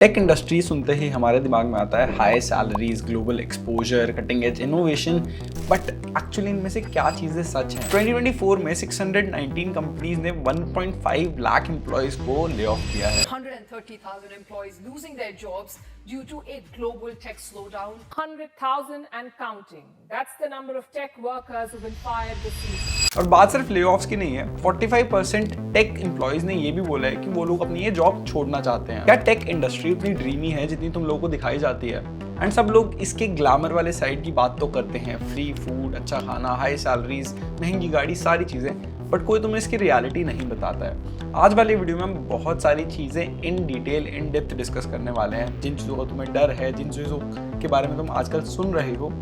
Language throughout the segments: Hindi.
टेक इंडस्ट्री सुनते ही हमारे दिमाग में आता है high salaries, global exposure, cutting edge innovation. But actually इनमें से क्या चीजें सच हैं? 2024 में 619 कंपनीज ने 1.5 लाख एम्प्लॉयज को ले ऑफ किया है। 130,000 employees losing their jobs due to a global tech slowdown. 100,000 and counting. That's the number of tech workers who've been fired this season. और बात सिर्फ ले ऑफ्स की नहीं है, 45% टेक एम्प्लॉयज ने ये भी बोला है कि वो लोग अपनी ये जॉब छोड़ना चाहते हैं। क्या टेक इंडस्ट्री उतनी ड्रीमी है जितनी तुम लोगों को दिखाई जाती है? एंड सब लोग इसके ग्लैमर वाले साइड की बात तो करते हैं, फ्री फूड, अच्छा खाना, हाई सैलरीज, महंगी गाड़ी, सारी चीज़ें, बट कोई तुम्हें इसकी रियलिटी नहीं बताता है। आज वाली वीडियो में हम बहुत सारी चीज़ें in detail, in depth discuss करने वाले हैं, जिन चीज़ों का तुम्हें डर है, जिन चीज़ों के बारे में तुम आजकल सुन रहे हो।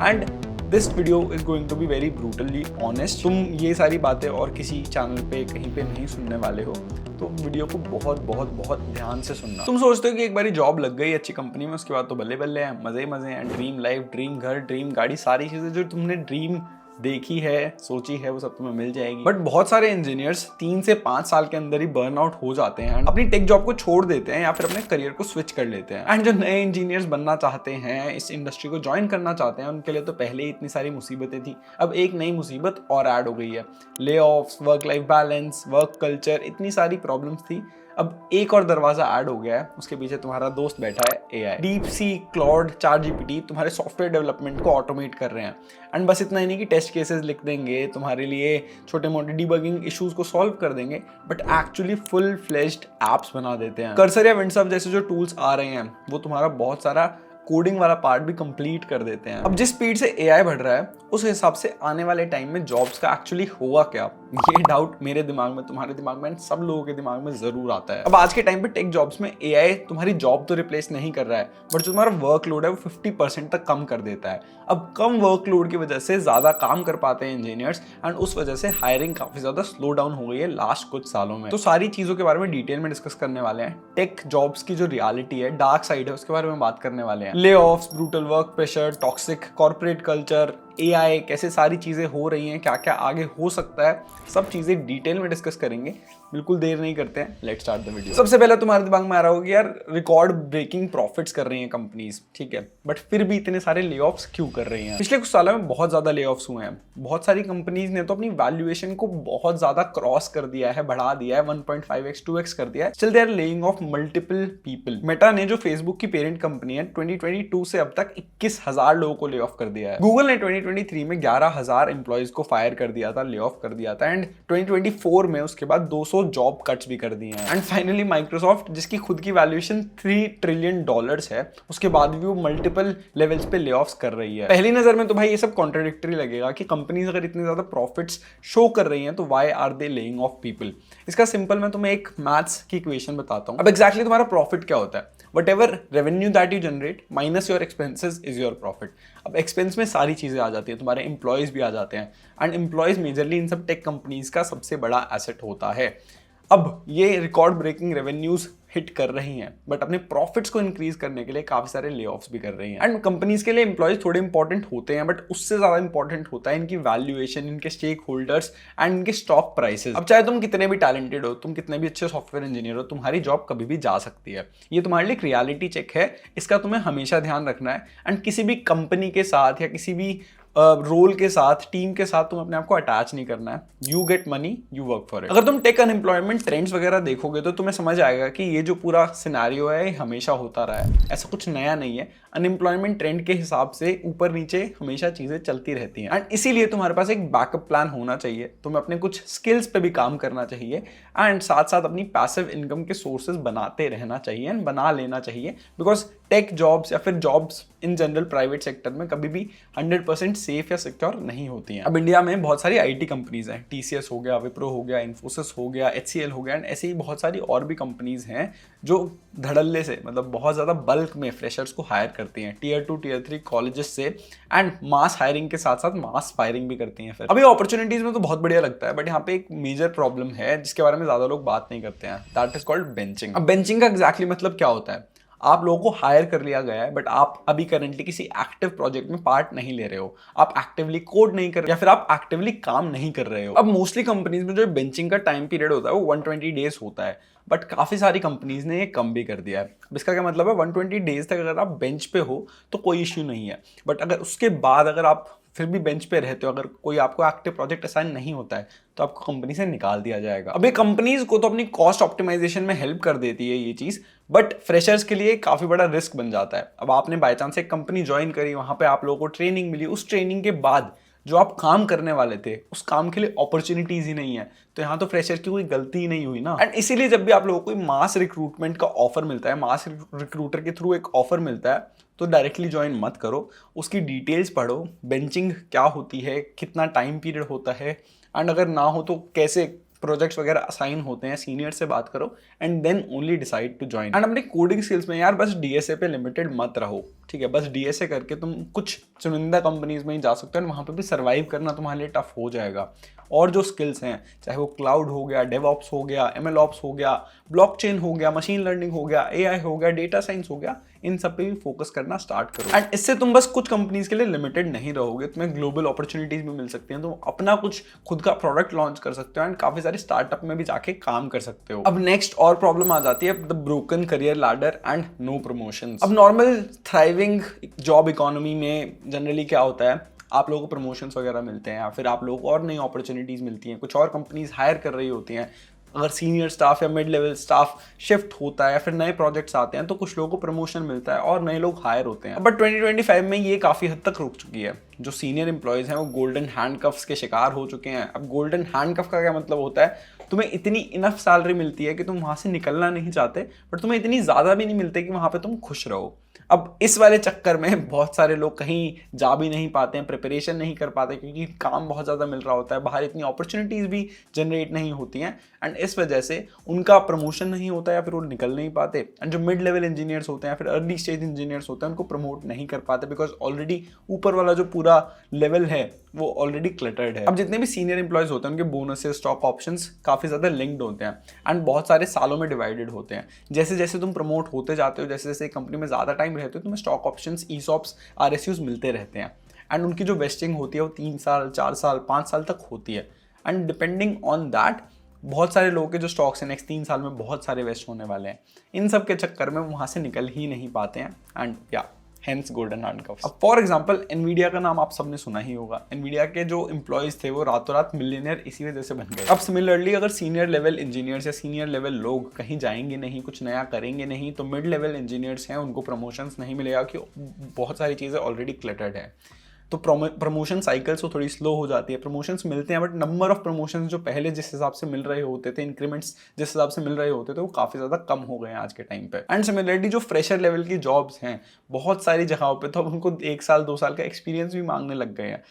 And this video is going to be very brutally honest. तुम ये सारी बातें और किसी चैनल पे कहीं पे नहीं सुनने वाले हो, तो वीडियो को बहुत बहुत बहुत ध्यान से सुनना। तुम सोचते हो कि एक बारी जॉब लग गई अच्छी कंपनी में, उसके बाद तो बल्ले बल्ले हैं, मजे मजे हैं, ड्रीम लाइफ, ड्रीम घर, ड्रीम गाड़ी, सारी चीज़ें जो तुमने ड्रीम देखी है, सोची है, वो सब तुम्हें मिल जाएगी। बट बहुत सारे इंजीनियर्स 3 से 5 साल के अंदर ही बर्न आउट हो जाते हैं, अपनी टेक जॉब को छोड़ देते हैं या फिर अपने करियर को स्विच कर लेते हैं। एंड जो नए इंजीनियर्स बनना चाहते हैं, इस इंडस्ट्री को ज्वाइन करना चाहते हैं, उनके लिए तो पहले ही इतनी सारी मुसीबतें थी, अब एक नई मुसीबत और ऐड हो गई है। ले offs, work life balance, work culture, इतनी सारी प्रॉब्लम्स थी, अब एक और दरवाजा ऐड हो गया है। उसके पीछे तुम्हारा दोस्त बैठा है, AI. Deep sea, cloud, ChatGPT तुम्हारे सॉफ्टवेयर डेवलपमेंट को ऑटोमेट कर रहे हैं। एंड बस इतना ही नहीं कि टेस्ट केसेस लिख देंगे, तुम्हारे लिए छोटे मोटे डिबगिंग इश्यूज को सॉल्व कर देंगे, but actually full fledged apps बना देते हैं। कर्सर या विंडसर्फ जैसे जो टूल्स आ रहे हैं, वो तुम्हारा बहुत सारा कोडिंग वाला पार्ट भी कंप्लीट कर देते हैं। अब जिस स्पीड से एआई बढ़ रहा है, उस हिसाब से आने वाले टाइम में जॉब्स का एक्चुअली होगा क्या, ये डाउट मेरे दिमाग में, तुम्हारे दिमाग में, सब लोगों के दिमाग में जरूर आता है। अब आज के टाइम पे टेक जॉब्स में एआई तुम्हारी जॉब तो रिप्लेस नहीं कर रहा है, बट जो तुम्हारा वर्कलोड है वो 50% तक कम कर देता है। अब कम वर्कलोड की वजह से ज्यादा काम कर पाते हैं इंजीनियर्स, एंड उस वजह से हायरिंग काफी ज्यादा स्लो डाउन हो गई है लास्ट कुछ सालों में। तो सारी चीजों के बारे में डिटेल में डिस्कस करने वाले हैं। टेक जॉब्स की जो रियलिटी है, डार्क साइड है, उसके बारे में बात करने वाले हैं। ले offs, brutal work pressure, toxic corporate culture, AI, कैसे सारी चीजें हो रही हैं, क्या क्या आगे हो सकता है, सब चीजें डिटेल में डिस्कस करेंगे। बिल्कुल देर नहीं करते हैं, लेट्स स्टार्ट द वीडियो। सबसे पहले तुम्हारे दिमाग में आ रहा होगा कि यार रिकॉर्ड ब्रेकिंग प्रॉफिट्स कर रही हैं कंपनीज, ठीक है, बट फिर भी इतने सारे ले ऑफ्स क्यों कर रही हैं? पिछले कुछ सालों में बहुत ज्यादा ले ऑफ्स हुए हैं। बहुत सारी कंपनीज ने तो अपनी वैल्यूएशन को बहुत ज्यादा क्रॉस कर दिया है, बढ़ा दिया है, 1.5x 2x कर दिया है। Still they are laying off multiple people. Meta ने, जो फेसबुक की पेरेंट कंपनी है, 2022 से अब तक 21,000 लोगों को ले ऑफ कर दिया है। गूगल ने 2023 में 11,000 एम्प्लॉइज को फायर कर दिया था, ले ऑफ कर दिया था। एंड 2024 में उसके बाद 200 जॉब कट्स भी कर दिए हैं। एंड फाइनली माइक्रोसॉफ्ट, जिसकी खुद की वैल्यूएशन $3 ट्रिलियन है, उसके बाद भी वो मल्टीपल लेवल्स पे ले ऑफ्स कर रही है। पहली नजर में तो भाई ये सब कॉन्ट्राडिक्टरी लगेगा कि कंपनीज अगर इतनी ज्यादा प्रॉफिट्स शो कर रही हैं, तो why are they laying off people? इसका सिंपल मैं तुम्हें एक मैथ्स की इक्वेशन बताता हूँ। अब एग्जैक्टली तुम्हारा प्रॉफिट क्या होता है? Whatever revenue that you generate minus your expenses is your profit. अब एक्सपेंस में सारी चीज़ें आ जाती हैं, तुम्हारे एम्प्लॉयज़ भी आ जाते हैं, एंड एम्प्लॉयज़ मेजरली इन सब टेक कंपनीज का सबसे बड़ा एसेट होता है। अब ये रिकॉर्ड ब्रेकिंग रेवेन्यूज हिट कर रही हैं, बट अपने प्रॉफिट्स को इंक्रीज करने के लिए काफी सारे ले ऑफ्स भी कर रही हैं। एंड कंपनीज के लिए एम्प्लॉयज थोड़े इंपॉर्टेंट होते हैं, बट उससे ज्यादा इंपॉर्टेंट होता है इनकी वैल्यूएशन, इनके स्टेक होल्डर्स एंड इनके स्टॉक प्राइसेस। अब चाहे तुम कितने भी टैलेंटेड हो, तुम कितने भी अच्छे सॉफ्टवेयर इंजीनियर हो, तुम्हारी जॉब कभी भी जा सकती है। ये तुम्हारे लिए एक रियलिटी चेक है, इसका तुम्हें हमेशा ध्यान रखना है। एंड किसी भी कंपनी के साथ या किसी भी रोल के साथ, टीम के साथ तुम अपने आप को अटैच नहीं करना है। You get money, you work for it. अगर तुम टेक अनएम्प्लॉयमेंट ट्रेंड्स वगैरह देखोगे, तो तुम्हें समझ आएगा कि ये जो पूरा सिनेरियो है, ये हमेशा होता रहा है, ऐसा कुछ नया नहीं है। अनएम्प्लॉयमेंट ट्रेंड के हिसाब से ऊपर नीचे हमेशा चीजें चलती रहती हैं। एंड इसीलिए तुम्हारे पास एक बैकअप प्लान होना चाहिए, तुम्हें अपने कुछ स्किल्स पे भी काम करना चाहिए, एंड साथ साथ अपनी पैसिव इनकम के सोर्सेज बनाते रहना चाहिए एंड बना लेना चाहिए। बिकॉज टेक जॉब्स या फिर jobs in general private sector में कभी भी 100% सेफ या सिक्योर नहीं होती हैं। अब इंडिया में बहुत सारी आईटी कंपनीज हैं, टीसीएस हो गया, विप्रो हो गया, इन्फोसिस हो गया, एचसीएल हो गया, एंड ऐसे ही बहुत सारी और भी कंपनीज हैं जो धड़ल्ले से, मतलब बहुत ज़्यादा बल्क में फ्रेशर्स को हायर करती हैं टियर 2 टियर 3 कॉलेजेस से, एंड मास हायरिंग के साथ साथ मास फायरिंग भी करती हैं। फिर अभी अपॉर्चुनिटीज में तो बहुत बढ़िया लगता है, बट यहाँ पे एक मेजर प्रॉब्लम है जिसके बारे में ज़्यादा लोग बात नहीं करते हैं, दैट इज कॉल्ड बेंचिंग। अब बेंचिंग का एग्जैक्टली मतलब क्या होता है? आप लोगों को हायर कर लिया गया है बट आप अभी करंटली किसी एक्टिव प्रोजेक्ट में पार्ट नहीं ले रहे हो, आप एक्टिवली कोड नहीं कर रहे या फिर आप एक्टिवली काम नहीं कर रहे हो। अब मोस्टली कंपनीज में जो बेंचिंग का टाइम पीरियड होता है वो 120 डेज होता है, बट काफ़ी सारी कंपनीज ने ये कम भी कर दिया है। इसका क्या मतलब है, 120 डेज तक अगर आप बेंच पे हो तो कोई इश्यू नहीं है, बट अगर उसके बाद अगर आप फिर भी बेंच पे रहते हो, अगर कोई आपको एक्टिव प्रोजेक्ट असाइन नहीं होता है तो आपको कंपनी से निकाल दिया जाएगा। अब ये कंपनीज को तो अपनी कॉस्ट ऑप्टिमाइजेशन में हेल्प कर देती है ये चीज़, बट फ्रेशर्स के लिए काफ़ी बड़ा रिस्क बन जाता है। अब आपने बाय चांस एक कंपनी ज्वाइन करी, वहाँ पे आप लोगों को ट्रेनिंग मिली, उस ट्रेनिंग के बाद जो आप काम करने वाले थे उस काम के लिए अपॉर्चुनिटीज ही नहीं है, तो यहाँ तो फ्रेशर की कोई गलती ही नहीं हुई ना। एंड इसीलिए जब भी आप लोगों को कोई मास रिक्रूटमेंट का ऑफर मिलता है, मास रिक्रूटर के थ्रू एक ऑफर मिलता है, तो डायरेक्टली ज्वाइन मत करो, उसकी डिटेल्स पढ़ो, बेंचिंग क्या होती है, कितना टाइम पीरियड होता है, एंड अगर ना हो तो कैसे प्रोजेक्ट्स वगैरह असाइन होते हैं, सीनियर से बात करो and then only decide to join. And अपने कोडिंग स्किल्स में यार बस डीएसए पे लिमिटेड मत रहो, ठीक है। बस डीएसए करके तुम कुछ चुनिंदा कंपनीज में ही जा सकते हो, वहाँ पे भी सर्वाइव करना तुम्हारे लिए टफ हो जाएगा। और जो स्किल्स हैं, चाहे वो क्लाउड हो गया, डेवऑप्स हो गया, एमएलऑप्स हो गया, ब्लॉकचेन हो गया, मशीन लर्निंग हो गया, एआई हो गया, डेटा साइंस हो गया, इन सब पे भी फोकस करना स्टार्ट करो। एंड इससे तुम बस कुछ कंपनीज के लिए लिमिटेड नहीं रहोगे, तुम्हें ग्लोबल अपॉर्चुनिटीज भी मिल सकती हैं, तुम अपना कुछ खुद का प्रोडक्ट लॉन्च कर सकते हो एंड काफी सारे स्टार्टअप में भी जाके काम कर सकते हो। अब नेक्स्ट और प्रॉब्लम आ जाती है the broken career ladder and no promotions. अब नॉर्मल थ्राइविंग जॉब इकोनॉमी में जनरली क्या होता है, आप लोगों को प्रमोशंस वगैरह मिलते हैं या फिर आप लोगों को और नई अपॉर्चुनिटीज़ मिलती हैं, कुछ और कंपनीज हायर कर रही होती हैं। अगर सीनियर स्टाफ या मिड लेवल स्टाफ शिफ्ट होता है या फिर नए प्रोजेक्ट्स आते हैं तो कुछ लोगों को प्रमोशन मिलता है और नए लोग हायर होते हैं। बट 2025 में ये काफ़ी हद तक रुक चुकी है। जो सीनियर एम्प्लॉयज़ हैं वो गोल्डन हैंडकफ्स के शिकार हो चुके हैं। अब गोल्डन हैंडकफ का क्या मतलब होता है, तुम्हें इतनी इनफ सैलरी मिलती है कि तुम वहाँ से निकलना नहीं चाहते, बट तुम्हें इतनी ज़्यादा भी नहीं मिलती कि वहाँ पर तुम खुश रहो। अब इस वाले चक्कर में बहुत सारे लोग कहीं जा भी नहीं पाते हैं, प्रिपरेशन नहीं कर पाते क्योंकि काम बहुत ज़्यादा मिल रहा होता है, बाहर इतनी अपॉर्चुनिटीज़ भी जनरेट नहीं होती हैं एंड इस वजह से उनका प्रमोशन नहीं होता या फिर वो निकल नहीं पाते। एंड जो मिड लेवल इंजीनियर्स होते हैं या फिर अर्ली स्टेज इंजीनियर्स होते हैं उनको प्रमोट नहीं कर पाते बिकॉज ऑलरेडी ऊपर वाला जो पूरा लेवल है वो ऑलरेडी क्लटर्ड है। अब जितने भी सीनियर एम्प्लॉयज होते हैं उनके बोनसेस, स्टॉक ऑप्शंस काफ़ी ज़्यादा लिंक्ड होते हैं एंड बहुत सारे सालों में डिवाइडेड होते हैं। जैसे जैसे तुम प्रमोट होते जाते हो, जैसे जैसे कंपनी में ज़्यादा टाइम रहते हो, तुम्हें स्टॉक ऑप्शंस, ईसॉप्स, आरएसयूज मिलते रहते हैं एंड उनकी जो वेस्टिंग होती है वो 3 साल, 4 साल, 5 साल तक होती है। एंड डिपेंडिंग ऑन दैट बहुत सारे लोगों के जो स्टॉक्स हैं नेक्स्ट 3 साल में बहुत सारे वेस्ट होने वाले हैं। इन सब के चक्कर में वहाँ से निकल ही नहीं पाते हैं एंड या हेंस गोल्डन हैंडकफ्स। अब फॉर एग्जांपल एनवीडिया का नाम आप सबने सुना ही होगा। एनवीडिया के जो एम्प्लॉयज थे वो रातों रात मिलियनियर इसी वजह से बन गए। अब सिमिलरली अगर सीनियर लेवल इंजीनियर्स या सीनियर लेवल लोग कहीं जाएंगे नहीं, कुछ नया करेंगे नहीं, तो मिड लेवल इंजीनियर्स हैं उनको प्रमोशंस नहीं मिलेगा क्योंकि बहुत सारी चीज़ें ऑलरेडी क्लटर्ड है। तो प्रमोशन साइकिल्स तो थोड़ी स्लो हो जाती है। प्रमोशंस मिलते हैं बट नंबर ऑफ प्रमोशंस जो पहले जिस हिसाब से मिल रहे होते थे, इंक्रीमेंट्स जिस हिसाब से मिल रहे होते थे वो काफ़ी ज़्यादा कम हो गए हैं आज के टाइम पे। एंड सिमिलरली जो फ्रेशर लेवल की जॉब्स हैं बहुत सारी जगहों पे तो उनको 1 साल 2 साल का एक्सपीरियंस भी मांगने लग गए हैं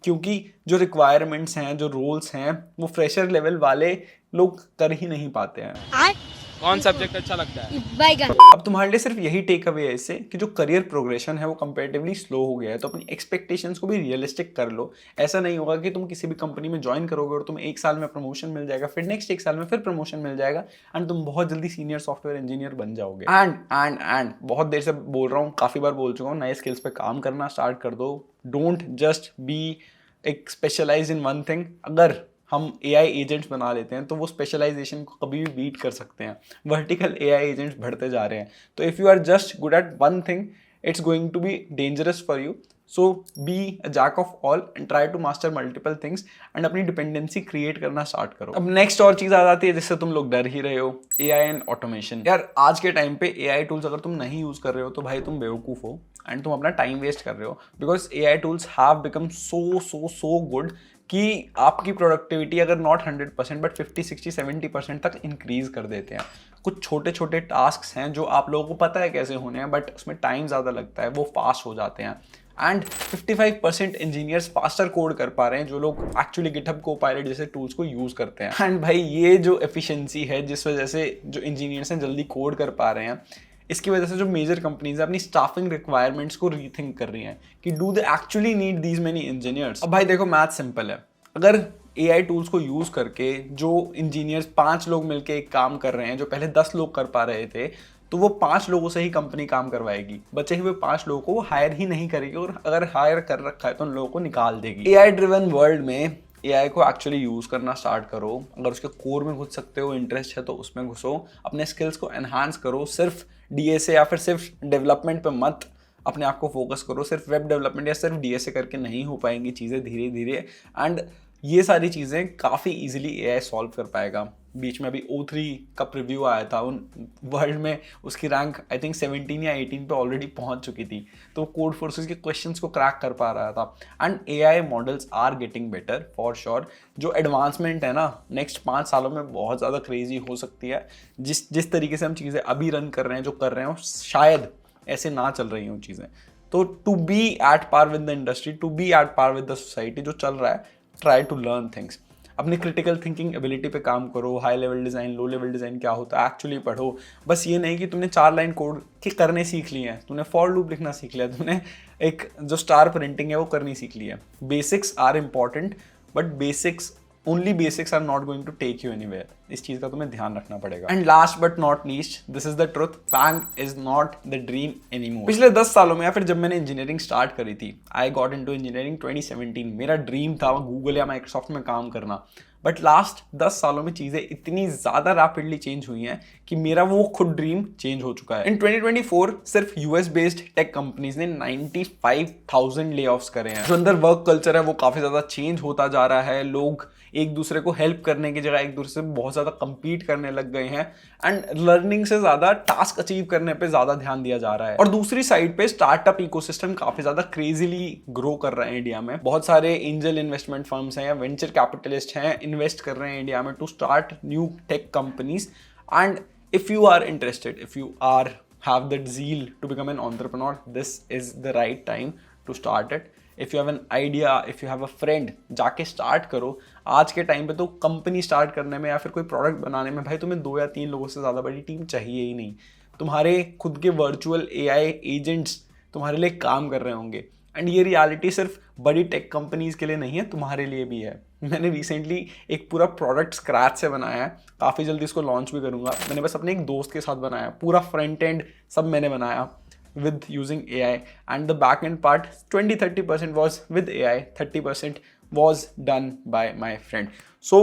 क्योंकि जो रिक्वायरमेंट्स हैं, जो रोल्स हैं वो फ्रेशर लेवल वाले लोग कर ही नहीं पाते हैं। कौन सब्जेक्ट अच्छा लगता है? अब तुम्हारे लिए सिर्फ यही टेक अवे है इससे कि जो करियर प्रोग्रेशन है वो कंपैरेटिवली स्लो हो गया है, तो अपनी एक्सपेक्टेशंस को भी रियलिस्टिक कर लो। ऐसा नहीं होगा कि तुम किसी भी कंपनी में ज्वाइन करोगे और तुम्हें 1 साल में प्रमोशन मिल जाएगा, फिर नेक्स्ट 1 साल में फिर प्रमोशन मिल जाएगा एंड तुम बहुत जल्दी सीनियर सॉफ्टवेयर इंजीनियर बन जाओगे। एंड बहुत देर से बोल रहा हूँ, काफ़ी बार बोल चुका हूँ, नए स्किल्स पे काम करना स्टार्ट कर दो। डोंट जस्ट बी एक स्पेशलाइज इन वन थिंग। अगर हम AI एजेंट्स बना लेते हैं तो वो स्पेशलाइजेशन को कभी भी बीट कर सकते हैं। वर्टिकल AI एजेंट्स बढ़ते जा रहे हैं, तो if you are just good at one thing it's going to be dangerous for you. So be a jack of all and try to master multiple things and अपनी डिपेंडेंसी क्रिएट करना स्टार्ट करो। अब नेक्स्ट और चीज़ आ जाती है जिससे तुम लोग डर ही रहे हो, AI एंड ऑटोमेशन। यार आज के टाइम पे AI टूल्स अगर तुम नहीं यूज़ कर रहे हो तो भाई तुम बेवकूफ़ हो एंड तुम अपना टाइम वेस्ट कर रहे हो because AI tools have become so good कि आपकी प्रोडक्टिविटी अगर नॉट 100% बट 50, 60, 70% तक इंक्रीज कर देते हैं। कुछ छोटे छोटे टास्क हैं जो आप लोगों को पता है कैसे होने हैं बट उसमें टाइम ज़्यादा लगता है, वो फास्ट हो जाते हैं एंड 55% इंजीनियर्स फास्टर कोड कर पा रहे हैं जो लोग एक्चुअली गिटहब कोपायलट जैसे टूल्स को यूज़ करते हैं। एंड भाई ये जो एफिशिएंसी है जिस वजह से जो इंजीनियर्स हैं जल्दी कोड कर पा रहे हैं, इसकी वजह से जो मेजर कंपनीज है अपनी स्टाफिंग रिक्वायरमेंट्स को रीथिंक कर रही हैं कि do they actually need these many engineers. अब भाई देखो मैथ सिंपल है, अगर AI टूल्स को यूज़ करके जो इंजीनियर्स 5 लोग मिलके एक काम कर रहे हैं जो पहले 10 लोग कर पा रहे थे, तो वो 5 लोगों से ही कंपनी काम करवाएगी, बचे हुए 5 लोगों को वो हायर ही नहीं करेगी, और अगर हायर कर रखा है तो उन लोगों को निकाल देगी। AI ड्रिवन वर्ल्ड में AI को एक्चुअली यूज़ करना स्टार्ट करो। अगर उसके कोर में घुस सकते हो, इंटरेस्ट है तो उसमें घुसो, अपने स्किल्स को एनहांस करो। सिर्फ DSA या फिर सिर्फ डेवलपमेंट पे मत अपने आप को फोकस करो। सिर्फ वेब डेवलपमेंट या सिर्फ DSA करके नहीं हो पाएंगी चीज़ें धीरे धीरे, एंड ये सारी चीज़ें काफ़ी इजीली AI सॉल्व कर पाएगा। बीच में अभी O3 का प्रीव्यू आया था, उन वर्ल्ड में उसकी रैंक आई थिंक 17 या 18 पे ऑलरेडी पहुंच चुकी थी, तो कोड फोर्सेस के क्वेश्चंस को क्रैक कर पा रहा था। And AI models are getting better for sure. जो एडवांसमेंट है ना नेक्स्ट 5 सालों में बहुत ज़्यादा क्रेजी हो सकती है। जिस तरीके से हम चीज़ें अभी रन कर रहे हैं, जो कर रहे हैं, शायद ऐसे ना चल रही हों चीज़ें। तो to be at par with the industry, to be at par with the society जो चल रहा है, ट्राई टू लर्न थिंग्स। अपनी क्रिटिकल थिंकिंग एबिलिटी पे काम करो। High level design, low level design क्या होता है एक्चुअली पढ़ो। बस ये नहीं कि तुमने 4 लाइन कोड के करने सीख लिए हैं, तुमने फॉर लूप लिखना सीख लिया, तुमने एक जो स्टार प्रिंटिंग है वो करनी सीख ली है। Basics are important, but only basics are not going to take you anywhere. इस चीज़ का तुम्हें ध्यान रखना पड़ेगा। And last but not least, this is the truth, FAANG is not the dream anymore. पिछले 10 सालों में या फिर जब मैंने इंजीनियरिंग स्टार्ट करी थी, आई गॉट इनटू इंजीनियरिंग 2017। मेरा ड्रीम था गूगल या माइक्रोसॉफ्ट में काम करना, बट लास्ट 10 सालों में चीज़ें इतनी ज़्यादा रैपिडली चेंज हुई हैं कि मेरा वो खुद ड्रीम चेंज हो चुका है। इन 2024 सिर्फ US बेस्ड टेक कंपनीज ने 95,000 ले ऑफ्स करे हैं। जो अंदर वर्क कल्चर है वो काफ़ी ज़्यादा चेंज होता जा रहा है। लोग एक दूसरे को हेल्प करने की जगह एक दूसरे से बहुत ज़्यादा compete करने लग गए हैं, एंड लर्निंग से ज़्यादा टास्क अचीव करने पे ज़्यादा ध्यान दिया जा रहा है। और दूसरी साइड पे स्टार्टअप इकोसिस्टम काफ़ी ज़्यादा क्रेजीली ग्रो कर रहे हैं इंडिया में। बहुत सारे एंजल इन्वेस्टमेंट फर्म्स हैं या वेंचर कैपिटलिस्ट हैं, इन्वेस्ट कर रहे हैं इंडिया में to start new tech companies. And if you are interested, if you are have that zeal to become an entrepreneur, this is the right time to start it. If you have an idea, if you have a friend, जाके स्टार्ट करो। आज के टाइम पे तो कंपनी स्टार्ट करने में या फिर कोई प्रोडक्ट बनाने में भाई तुम्हें 2 या 3 लोगों से ज़्यादा बड़ी टीम चाहिए ही नहीं। तुम्हारे खुद के वर्चुअल AI एजेंट्स तुम्हारे लिए काम कर रहे होंगे, एंड ये रियलिटी सिर्फ बड़ी टेक कंपनीज के लिए नहीं है, तुम्हारे लिए भी है। मैंने रिसेंटली एक पूरा प्रोडक्ट स्क्रैच से बनाया है, काफ़ी जल्दी इसको लॉन्च भी करूँगा। मैंने बस अपने एक दोस्त के साथ बनाया, पूरा फ्रंट एंड सब मैंने बनाया with using AI, and the back end part 20-30% was with AI, 30% was done by my friend. So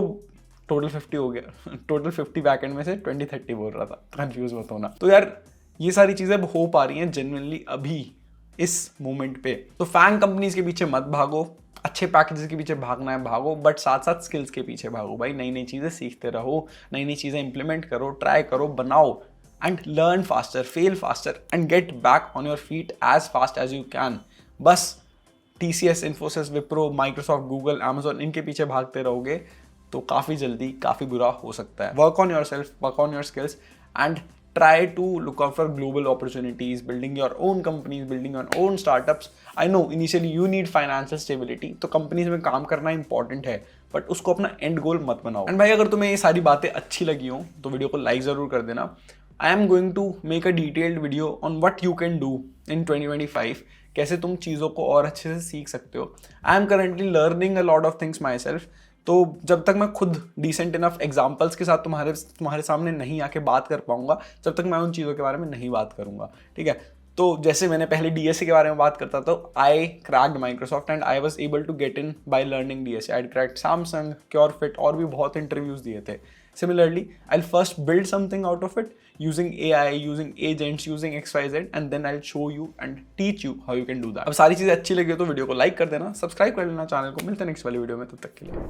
total 50 हो गया। टोटल 50 बैक एंड में से 20-30 बोल रहा था, कंफ्यूज मत होना। तो यार ये सारी चीज़ें अब हो पा रही हैं जेन्युइनली अभी इस मोमेंट पे। तो FAANG कंपनीज के पीछे मत भागो, अच्छे पैकेजेस के पीछे भागना है भागो, बट साथ साथ स्किल्स के पीछे भागो भाई। नई नई चीज़ें सीखते रहो, नई नई चीज़ें इंप्लीमेंट करो, ट्राई करो, बनाओ, and learn faster, fail faster, and get back on your feet as fast as you can. बस TCS, Infosys, Wipro, Microsoft, Google, Amazon इनके पीछे भागते रहोगे तो काफ़ी जल्दी काफ़ी बुरा हो सकता है। Work on yourself, work on your skills, and try to look out for global opportunities, building your own companies, building your own startups. I know initially you need financial stability, तो कंपनीज में काम करना इंपॉर्टेंट है, बट उसको अपना एंड गोल मत बनाओ। एंड भाई अगर तुम्हें ये सारी बातें अच्छी लगी हो तो वीडियो को लाइक ज़रूर कर देना। I am going to make a detailed video on what you can do in 2025, कैसे तुम चीज़ों को और अच्छे से सीख सकते हो। I am currently learning a lot of things myself, तो जब तक मैं खुद decent enough examples के साथ तुम्हारे सामने नहीं आके बात कर पाऊंगा, जब तक मैं उन चीज़ों के बारे में नहीं बात करूंगा, ठीक है। तो जैसे मैंने पहले DSA के बारे में बात करता था, I cracked Microsoft and I was able to get in by learning DSA. I cracked Samsung, CureFit और भी बहुत इंटरव्यूज दिए थे। Similarly, I'll first build something out of it using AI, using agents, using XYZ, and then I'll show you and teach you how you can do that. अब सारी चीज़ें अच्छी लगी तो वीडियो को लाइक कर देना, सब्सक्राइब कर लेना चैनल को। मिलते हैं नेक्स्ट वाली वीडियो में, तब तक के लिए।